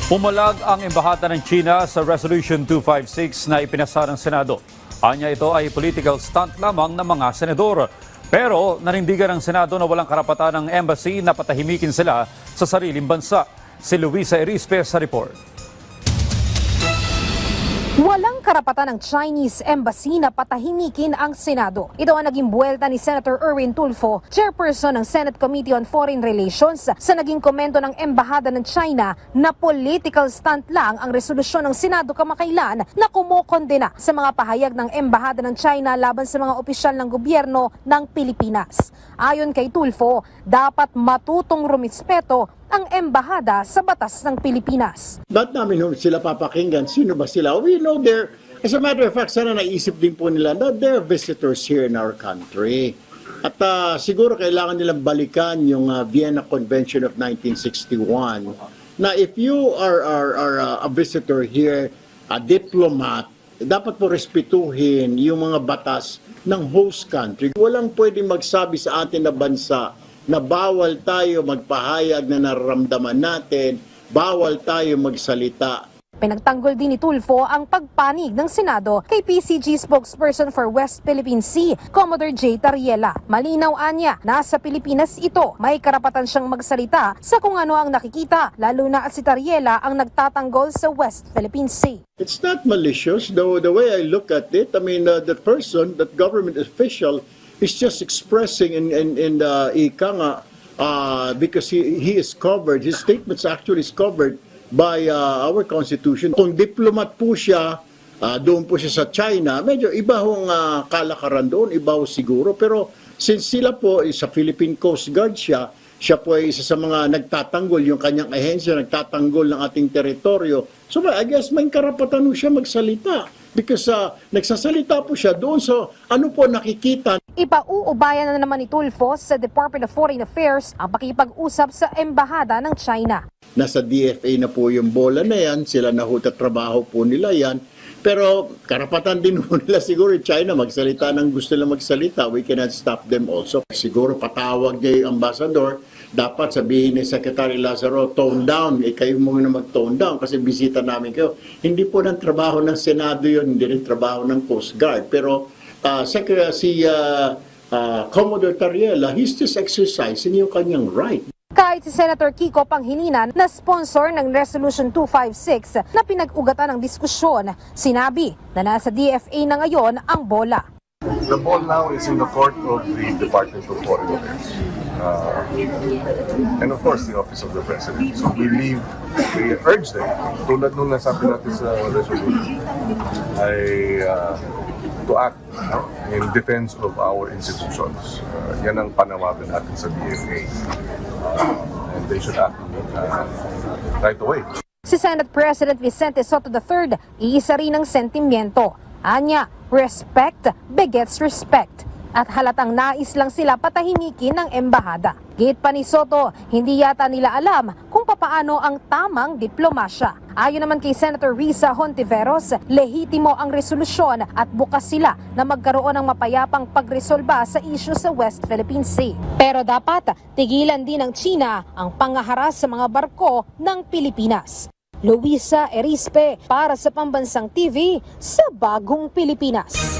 Pumalag ang embahada ng China sa Resolution 256 na ipinasa ng Senado. Anya ito ay political stunt lamang ng mga senador. Pero nanindigan ng Senado na walang karapatan ng embassy na patahimikin sila sa sariling bansa. Si Luisa Erispe sa report. Walang karapatan ng Chinese Embassy na patahimikin ang Senado. Ito ang naging buwelta ni Senator Erwin Tulfo, chairperson ng Senate Committee on Foreign Relations, sa naging komento ng Embahada ng China na political stunt lang ang resolusyon ng Senado kamakailan na kumokondena sa mga pahayag ng Embahada ng China laban sa mga opisyal ng gobyerno ng Pilipinas. Ayon kay Tulfo, dapat matutong rumispeto ang embahada sa batas ng Pilipinas. Ba't namin sila papakinggan? Sino ba sila? We know they're, as a matter of fact, sana naisip din po nila na they're visitors here in our country. At siguro kailangan nilang balikan yung Vienna Convention of 1961 na if you are a visitor here, a diplomat, dapat po respetuhin yung mga batas ng host country. Walang pwedeng magsabi sa atin na bansa na bawal tayo magpahayag na nararamdaman natin, bawal tayo magsalita. Pinagtanggol din ni Tulfo ang pagpanig ng Senado kay PCG spokesperson for West Philippine Sea, Commodore J. Tariela. Malinaw anya, nasa Pilipinas ito, may karapatan siyang magsalita sa kung ano ang nakikita, lalo na at si Tariela ang nagtatanggol sa West Philippine Sea. It's not malicious, though the way I look at it, I mean, that person, that government official, is just expressing in the ika nga, because he is covered, his statements actually is covered by our Constitution. Kung diplomat po siya, doon po siya sa China, medyo iba hong kalakaran doon, iba ho siguro. Pero since sila po, sa Philippine Coast Guard siya po ay isa sa mga nagtatanggol, yung kanyang ahensya, nagtatanggol ng ating teritoryo. So I guess may karapatan po siya magsalita. Because nagsasalita po siya doon sa ano po nakikita. Ipauubayan na naman ni Tulfo sa Department of Foreign Affairs ang pakipag-usap sa embahada ng China. Nasa DFA na po yung bola na yan, sila trabaho po nila yan. Pero karapatan din po nila siguro China magsalita ng gusto nila magsalita. We cannot stop them also. Siguro patawag niya yung ambassador, dapat sabihin ni Secretary Lazaro, tone down. Kayo muna mag-tone down kasi bisita namin kayo. Hindi po ng trabaho ng Senado yun, hindi rin trabaho ng Coast Guard. Pero Commodore Tariela, he's just exercising yung kanyang right. Kahit si Senator Kiko Pangilinan na sponsor ng Resolution 256 na pinag-ugatan ng diskusyon, sinabi na nasa DFA na ngayon ang bola. The ball now is in the court of the Department of Foreign Affairs. And of course, the Office of the President. So we urge them, tulad nung nasabi natin sa resolution, to act in defense of our institutions. Yan ang panawagan natin sa DFA. And they should act right away. Si Senate President Vicente Sotto III, iisa rin ng sentimiento. Anya, respect begets respect. At halatang nais lang sila patahimikin ng embahada. Gate pa ni Soto, hindi yata nila alam kung papaano ang tamang diplomasya. Ayon naman kay Senator Risa Hontiveros, lehitimo ang resolusyon at bukas sila na magkaroon ng mapayapang pagresolba sa isyu sa West Philippine Sea. Pero dapat tigilan din ng China ang pangaharas sa mga barko ng Pilipinas. Luisa Erispe para sa Pambansang TV sa Bagong Pilipinas.